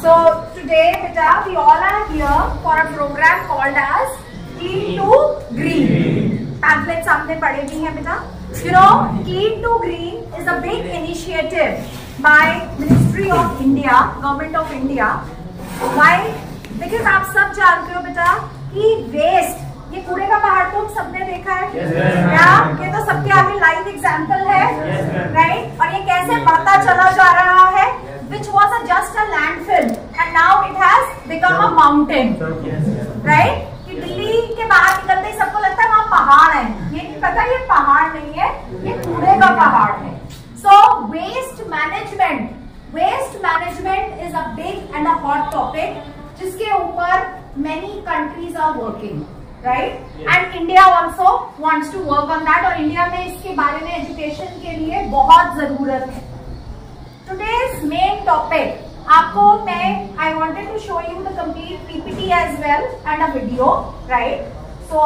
So today, beta, we all are here for a program called as Clean to Green. Pamphlet सामने पढ़े भी हैं बेटा. You know, Clean to Green is a big initiative by Ministry of India, Government of India. Why? Because आप सब जानते हो बेटा कि वेस्ट, ये कूड़े का पहाड़ तो सबने देखा है क्या? ये तो सबके आगे लाइव एग्जाम्पल है, राइट? और ये कैसे बढ़ता चला जा रहा है? Which was just a landfill and now it has become a mountain, right? कि दिल्ली के बाहर निकलते ही सबको लगता है वहाँ पहाड़ है. ये नहीं पता ये पहाड़ नहीं है, ये कूड़े का पहाड़ है. So waste management is a big and a hot topic जिसके ऊपर many countries are working, right? And India also wants to work on that. और इंडिया में इसके बारे में एजुकेशन के लिए बहुत जरूरत है. Today's main topic, आपको मैं I wanted to show you the complete PPT as well and a video, right? So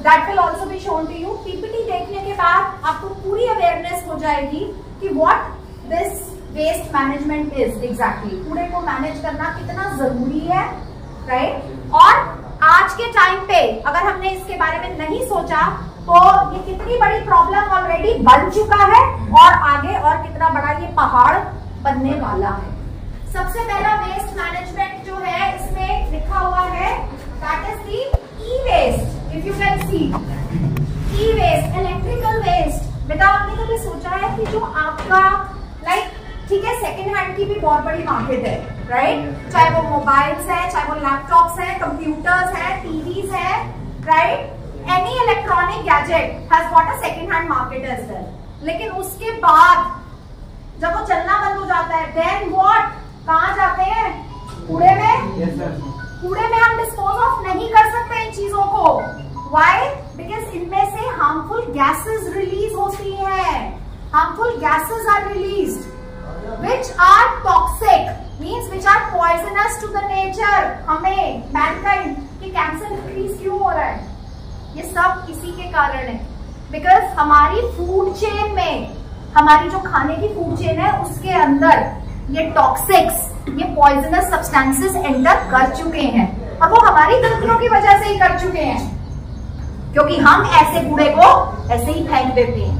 that will also be shown to you. PPT देखने के बाद आपको पूरी awareness हो जाएगी कि what this waste management is exactly. कूड़े को मैनेज करना कितना जरूरी है, right? और आज के टाइम पे अगर हमने इसके बारे में नहीं सोचा तो ये कितनी बड़ी प्रॉब्लम ऑलरेडी बन चुका है और आगे और कितना बड़ा ये पहाड़ बनने वाला है. सबसे पहला वेस्ट मैनेजमेंट जो है इसमें लिखा हुआ है that is the e waste. If you can see e waste, electrical waste. बेटा आपने कभी सोचा है कि जो आपका लाइक ठीक है सेकेंड हैंड की भी बहुत बड़ी मार्केट है, राइट? चाहे वो मोबाइल्स है, चाहे वो लैपटॉप्स है, कंप्यूटर्स है, टीवीज है, right? Any electronic gadget has got a second hand market as well. लेकिन उसके बाद जब वो चलना बंद हो जाता है, then what? कहाँ जाते हैं? कूड़े में. yes, कूड़े में हम डिस्पोज ऑफ नहीं कर सकते इन चीजों को. Why? Because इनमें से harmful gases रिलीज होती हैं. Harmful gases are released, which are toxic, means which are poisonous to the nature. हमें mankind कि कैंसर इंक्रीज क्यों हो रहा है? ये सब इसी के कारण है. बिकॉज हमारी फूड चेन में, हमारी जो खाने की फूड चेन है उसके अंदर ये टॉक्सिक्स, ये पॉइजनस सब्सटेंसेस एंटर कर चुके हैं. और वो हमारी गलतियों की वजह से ही कर चुके हैं, क्योंकि हम ऐसे कूड़े को ऐसे ही फेंक देते हैं.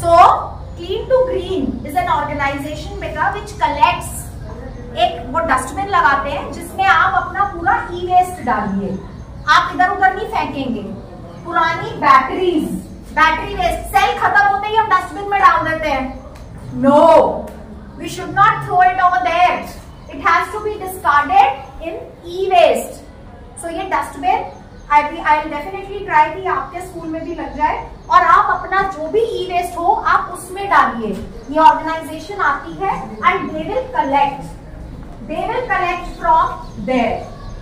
So clean to green is an organisation बेटा विच कलेक्ट्स, एक वो डस्टबिन लगाते हैं जिसमें आप अपना पूरा ई वेस्ट डालिए. आप इधर उधर नहीं फेंकेंगे. पुरानी बैटरी वेस्ट, सेल खत्म होते ही हम डस्टबिन में डाल देते हैं. No, we should not throw it over there. It has to be discarded in E waste. So ये dustbin I will definitely try कि आपके स्कूल में भी लग जाए और आप अपना जो भी ई वेस्ट हो आप उसमें डालिए. ये ऑर्गेनाइजेशन आती है and they will collect from there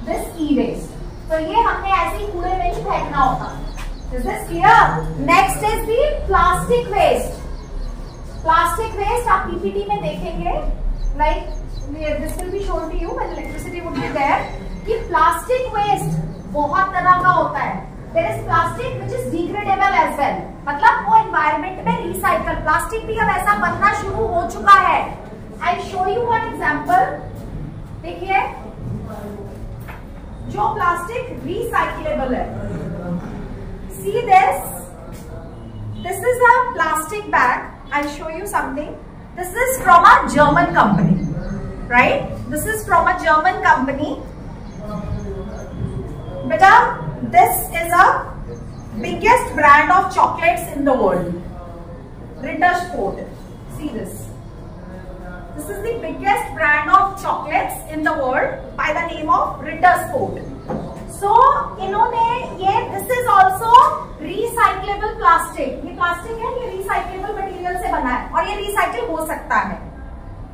this e waste. तो ये हमने ऐसे ही कूड़े में ही फेंकना होता. Is this clear? Next is the plastic waste. Plastic waste आप PPT में देखेंगे, like this will be shown to you when electricity would be there. कि plastic waste बहुत तरह का होता है. There is plastic which is degradable as well. मतलब वो environment में recycle. प्लास्टिक भी अब ऐसा बनना शुरू हो चुका है. I'll show you one example. देखिए जो प्लास्टिक रिसाइक्लेबल है. See this. This is a plastic bag. I'll show you something. This is from a German company, right? This is from a German company. Beta, this is a biggest brand of chocolates in the world. Rittersport. See this. This is the biggest brand of chocolates in the world by the name of Rittersport. So इन्होंने ये this is also recyclable plastic. ये plastic है, ये recyclable material से बना है और ये recycle हो सकता है,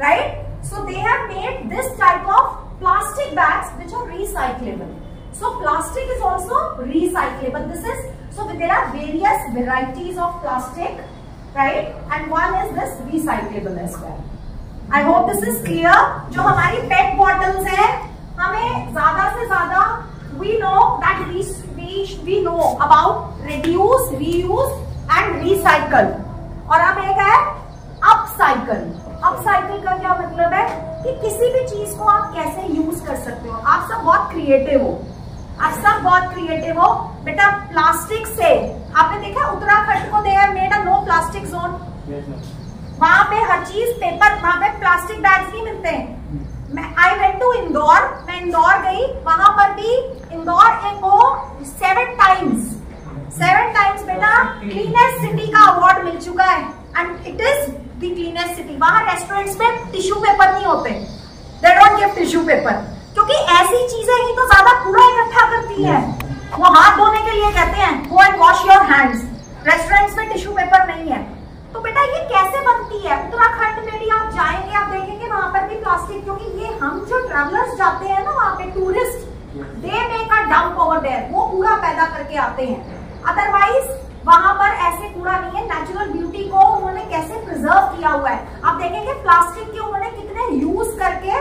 right? So they have made this type of plastic bags which are recyclable. So plastic is also recyclable. This is so there are various varieties of plastic, right? And one is this recyclable as well. I hope this is clear. जो हमारी पेट bottles हैं, हमें ज्यादा से ज्यादा we know that we know about reduce, reuse and recycle. और अब एक है upcycle. अपसाइकिल का क्या मतलब है कि किसी भी चीज को आप कैसे यूज कर सकते हो। आप सब बहुत क्रिएटिव हो, आप सब बहुत क्रिएटिव हो बेटा। प्लास्टिक से आपने देखा उत्तराखंड को they have made a no plastic zone. वहां पे हर चीज पेपर, वहां पे प्लास्टिक बैग्स नहीं मिलते हैं। आई वेंट टू इंदौर, मैं इंदौर गई, वहां पर भी इंदौर को 7 टाइम्स बेटा क्लीनेस्ट सिटी का अवार्ड मिल चुका है and it is the cleanest city. वहां रेस्टोरेंट्स में टिश्यू पेपर नहीं होते, they don't give tissue paper, क्योंकि ऐसी चीजें ही तो ज्यादा कूड़ा इकट्ठा करती है। वो हाथ धोने के लिए कहते हैं go and wash your hands, restaurants में टिश्यू पेपर नहीं है। तो बेटा ये कैसे बनती है? उत्तराखंड में भी आप जाएंगे, आप देखेंगे वहां पर भी प्लास्टिक, क्योंकि ये हम जो ट्रैवलर्स जाते हैं ना वहां पे tourist, they make a dump over there, वो कूड़ा पैदा करके आते हैं। अदरवाइज वहां पर ऐसे कूड़ा नहीं है। नेचुरल ब्यूटी को उन्होंने कैसे प्रिजर्व किया हुआ है, आप देखेंगे प्लास्टिक के उन्होंने कितने यूज करके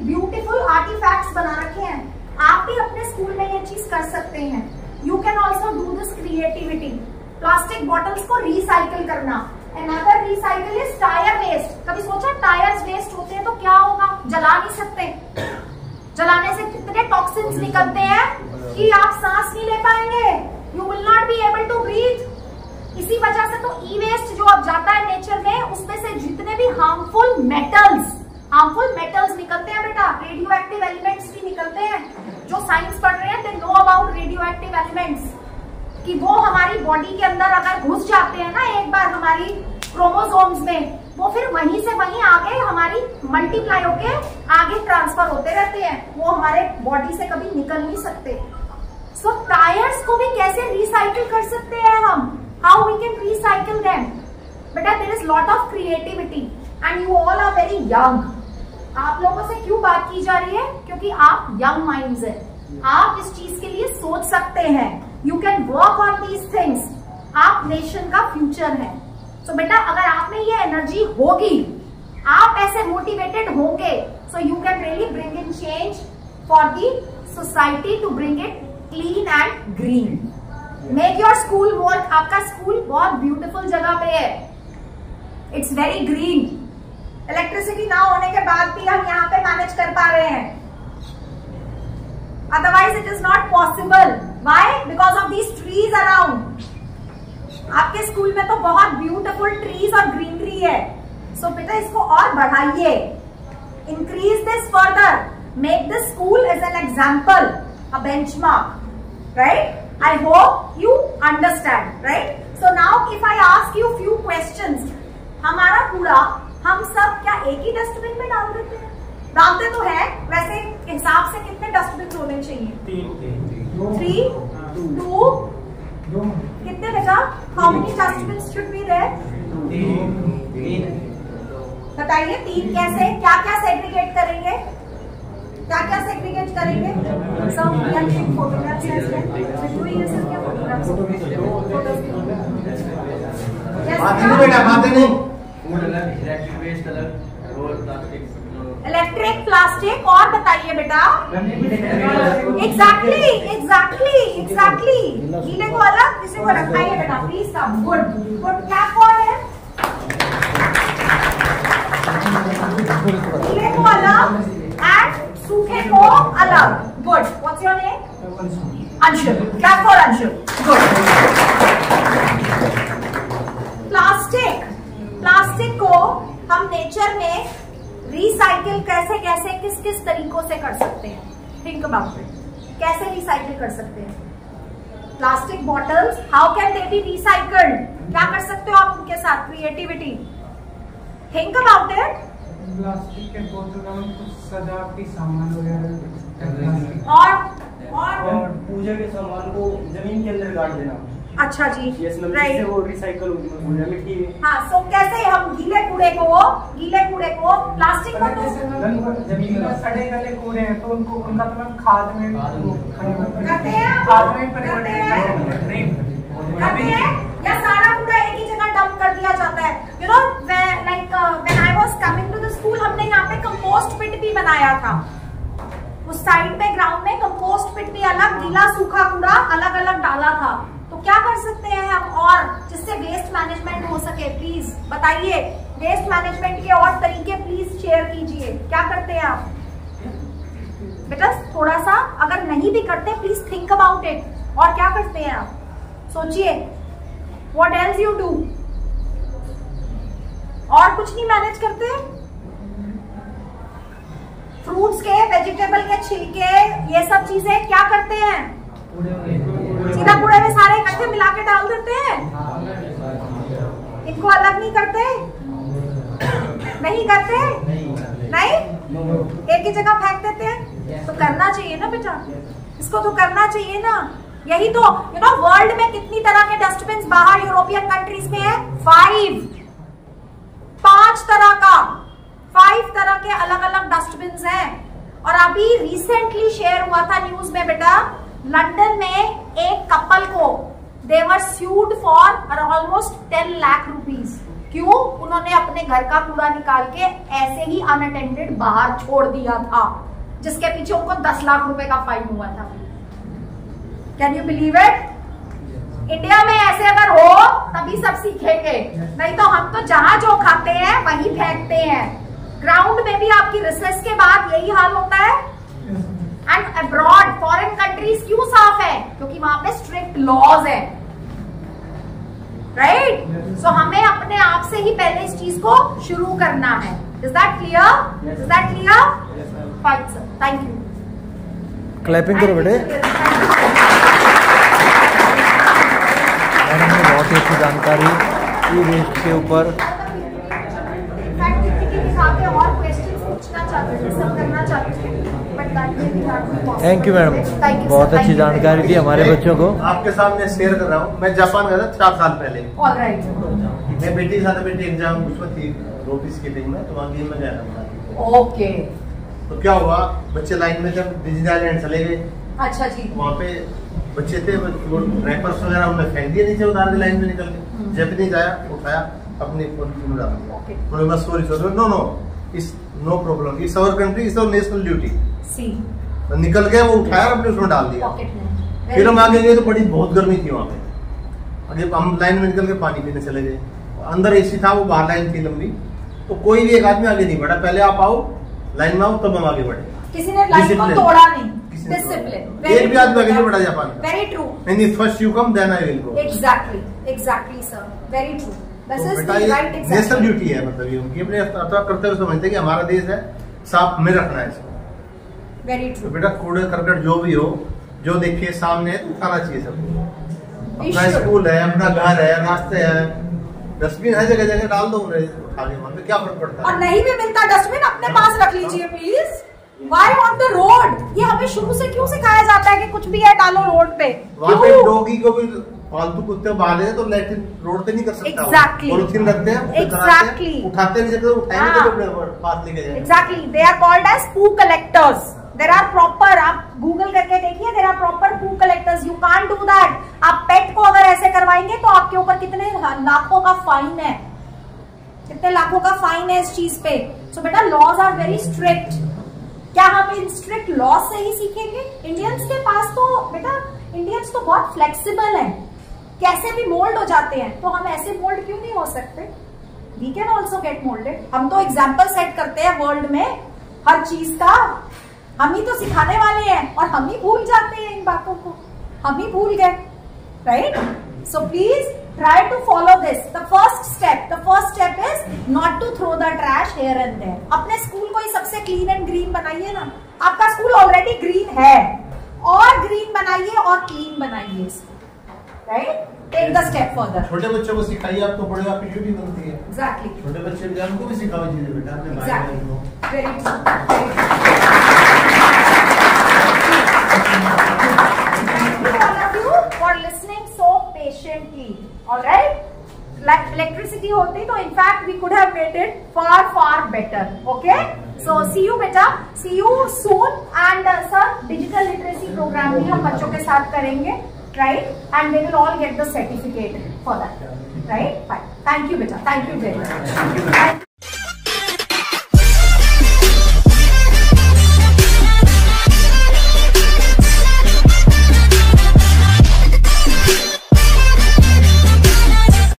ब्यूटीफुल आर्टिफैक्ट्स बना रखे हैं। आप भी अपने स्कूल में ये चीज कर सकते हैं। You can also do this creativity. Plastic bottles को रिसाइकिल करना। Another recycle is tyre waste. कभी सोचा टायर्स वेस्ट होते हैं तो क्या होगा? जला नहीं सकते, जलाने से कितने टॉक्सिन्स निकलते हैं कि आप सांस नहीं ले पाएंगे, you will not be able to breathe. इसी वजह से तो ई वेस्ट जो अब जाता है नेचर में, उसमें से जितने भी हार्मफुल मेटल्स निकलते हैं बेटा, रेडियो एक्टिव एलिमेंट्स भी निकलते हैं। जो साइंस पढ़ रहे हैं they know about radio active elements, कि वो हमारी बॉडी के अंदर अगर घुस जाते हैं ना एक बार हमारी क्रोमोसोम्स में, वो फिर वहीं से वहीं आगे हमारी मल्टीप्लाई होके आगे ट्रांसफर होते रहते हैं, वो हमारे बॉडी से कभी निकल नहीं सकते। सो टायर्स को भी कैसे रिसाइकिल कर सकते हैं हम? How we can recycle them? बेटा there is lot of creativity and you all are very young. आप लोगों से क्यों बात की जा रही है? क्योंकि आप यंग माइंड्स हैं, आप इस चीज के लिए सोच सकते हैं। You can work on these things. आप नेशन का फ्यूचर है। सो बेटा अगर आप में ये एनर्जी होगी, आप ऐसे मोटिवेटेड होंगे, so you can really bring in change for the society to bring it clean and green. Make your school work. आपका स्कूल बहुत ब्यूटीफुल जगह पे है, इट्स वेरी ग्रीन। इलेक्ट्रिसिटी ना होने के बाद भी हम यहाँ पे मैनेज कर पा रहे हैं, otherwise it is not possible. Why? Because of these trees around. आपके स्कूल में तो बहुत ब्यूटीफुल ट्रीज और ग्रीनरी है। सो बेटा इसको और बढ़ाइए, increase this further, make this school as an example, a benchmark, right? I hope you understand, right? So now if I ask you few questions, हमारा कूड़ा हम सब क्या एक ही डस्टबिन में डाल देते हैं? डालते तो है, वैसे हिसाब से कितने डस्टबिन होने चाहिए? 3, 2, कितने बेटा? How many dustbin should be there? 3। बताइए 3 कैसे? क्या क्या सेग्रीगेट करेंगे? क्या क्या सेग्रीगेट करेंगे? सब फोटोग्राफ्स इलेक्ट्रिक, प्लास्टिक, और बताइए बेटा। एग्जैक्टली। गीले को अलग, किसी को रखाइए बेटा प्लीज। सब गुड क्या कौन है? गीले को अलग एंड सूखे को अलग। Good. What's your name? Anshul. क्या कौन? अंशुल। गुड। प्लास्टिक को हम नेचर में रिसाइकिल कैसे कैसे किस किस तरीकों से कर सकते हैं? Think about it. कैसे रिसाइकिल कर सकते हैं? Plastic bottles, how can they B recycled? क्या कर सकते हो आप उनके साथ? Creativity. Think about it. Plastic के बोतलों में कुछ सजावटी सामान वगैरह और पूजा के सामान को जमीन के अंदर गाड़ देना। अच्छा जी, राइट। वो रिसाइकल हो जाए मिट्टी में। हाँ, सो कैसे हम गीले कूड़े को प्लास्टिक को तो जमीन में सड़े गले कूड़े हैं तो उनको उनका तो हम खाद में करते हैं या सारा कूड़ा एक ही जगह डंप कर दिया जाता है? You know like when I was coming to the school, हमने यहाँ पे कंपोस्ट पिट भी बनाया था। उस साइड में ग्राउंड में कंपोस्ट पिट भी अलग, गीला सूखा कूड़ा अलग अलग डाला था। तो क्या कर सकते हैं हम और जिससे वेस्ट मैनेजमेंट हो सके? प्लीज बताइए। वेस्ट मैनेजमेंट के और तरीके प्लीज शेयर कीजिए। क्या करते हैं आप बेटा? थोड़ा सा अगर नहीं भी करते प्लीज थिंक अबाउट इट। और क्या करते हैं आप? सोचिए, व्हाट एल्स यू डू? और कुछ नहीं मैनेज करते? फ्रूट्स के, वेजिटेबल के छिलके, ये सब चीजें क्या करते हैं? सीधा कूड़े में सारे इकट्ठे मिला के डाल देते हैं। इनको अलग नहीं करते? नहीं करते? नहीं, एक ही जगह फेंक देते हैं। तो करना चाहिए ना बेटा, इसको तो करना चाहिए ना। यही तो वर्ल्ड में कितनी तरह के डस्टबिन बाहर यूरोपियन कंट्रीज में है? 5 तरह का, 5 तरह के अलग अलग डस्टबिन हैं। और अभी रिसेंटली शेयर हुआ था न्यूज में बेटा, लंदन में एक कपल को they were sued for almost 10 lakh rupees. क्यों? उन्होंने अपने घर का कूड़ा निकाल के ऐसे ही अनअटेंडेड बाहर छोड़ दिया था, जिसके पीछे उनको 10 लाख रुपए का फाइन हुआ था। Can you believe it? India में ऐसे अगर हो तभी सब सीखेंगे, नहीं तो हम तो जहां जो खाते हैं वही फेंकते हैं। ग्राउंड में भी आपकी रिसेस के बाद यही हाल होता है। एंड अब्रॉड फॉरेन कंट्रीज क्यों साफ है? क्योंकि वहां पे स्ट्रिक्ट लॉज है, राइट? सो हमें अपने आप से ही पहले इस चीज को शुरू करना है। Is that clear? Is that clear? Fine sir, thank you. Clapping करो बेटे। मैडम ने बहुत ही अच्छी जानकारी ई वेस्ट के ऊपर। थैंक यू मैडम, बहुत अच्छी जानकारी दी हमारे बच्चों को। आपके सामने शेयर कर रहा हूँ। मैं जापान गया था 4 साल पहले। ऑलराइट। मैं बेटी के साथ बेटी एग्जाम उसमें थी रोटी स्केटिंग में, तो वहाँ गेम में गया था। ओके। तो क्या हुआ, बच्चे लाइन में जब डिज्नी आइलैंड चले गए, अच्छा जी, वहाँ पे बच्चे थे, वो रैपर्स वगैरह उन्होंने फेंक दिए नीचे, उतार के लाइन में निकल गए। जैपनीज आया, उठाया, अपने फोन में डाल दिया। उन्होंने बस सॉरी नो नो इस नो प्रॉब्लम, इस आवर कंट्री, इस आवर नेशनल ड्यूटी। तो निकल गए, वो उठाया अपने उसमें डाल दिया। फिर हम आगे गए तो बड़ी बहुत गर्मी थी वहाँ पे। आगे हम लाइन में निकल के पानी पीने चले गए। अंदर एसी था, वो बाहर लाइन थी लंबी, तो कोई भी एक आदमी आगे नहीं बढ़ा। पहले आप आओ, लाइन में आओ, तब हम आगे बढ़े। किसी ने लाइन को तोड़ा नहीं। डिसिप्लिन। एक भी आदमी आगे नहीं बढ़ा जापान का। Very true. नहीं, first you come then I will go. Exactly sir, very true. National duty है, मतलब ये उनकी अपने कर्तव्य समझते हैं कि हमारा देश है, साफ में रखना है इसको। Very true. तो बेटा कूड़े करकट जो भी हो, जो देखिए सामने है, उठाना चाहिए सबको। अपना स्कूल है, अपना घर है, रास्ते है, डस्टबिन है, जगह जगह डाल दो उन्हें, उठा के वहां पे क्या फर्क पड़ता है? और नहीं भी मिलता डस्टबिन, अपने पास रख लीजिए please. Why on the road? ये हमें शुरू से क्यों सिखाया जाता है कि कुछ भी है डालो रोड पे? वहाँ पे डॉगी को भी फालतू कुत्ते बाहर है तो लैट्रिन रोड पे नहीं कर सकता। Exactly. पॉलिथीन रखते हैं, Exactly. उठाते भी जगह उठाएंगे तो अपने पास लेके जाएंगे। Exactly. They are called as poo collectors. There are proper, आप गूगल करके देखिए, there are proper poo collectors. You can't do that. आप पेट को अगर ऐसे करवाएंगे तो आपके ऊपर कितने लाखों का फाइन है, कितने लाखों का फाइन है इस चीज पे। So बेटा लॉज आर वेरी स्ट्रिक्ट। क्या हम इन स्ट्रिक्ट लॉ से ही सीखेंगे? इंडियंस के पास तो बेटा, इंडियंस तो बहुत फ्लेक्सिबल है, कैसे भी मोल्ड हो जाते हैं। तो हम ऐसे मोल्ड क्यों नहीं हो सकते? We can also get moulded. हम तो एग्जाम्पल सेट करते हैं वर्ल्ड में हर चीज का, हम ही तो सिखाने वाले हैं और हम ही भूल जाते हैं इन बातों को, हम ही भूल गए, right? So please try to follow this. The first step is not to throw the trash here and there. अपने स्कूल को ही सबसे क्लीन एंड ग्रीन बनाइए ना। आपका स्कूल ऑलरेडी ग्रीन है, और ग्रीन बनाइए और क्लीन बनाइए इसको, right? Take the step further. छोटे बच्चों को सिखाइए, आप तो बड़े आपकी ड्यूटी बनती है। एग्जैक्टली। छोटे बच्चे भी उनको भी सिखाओ चीजें बेटा, अपने भाई बहन को। Very true. For listening so patiently. Alright? Electricity होती तो in fact we could have made it far better. Okay? So see you beta. See you soon. And sir, digital literacy program भी हम बच्चों के साथ करेंगे, right? And they will all get the certificate for that, right? Fine. Thank you beta. Thank you very much.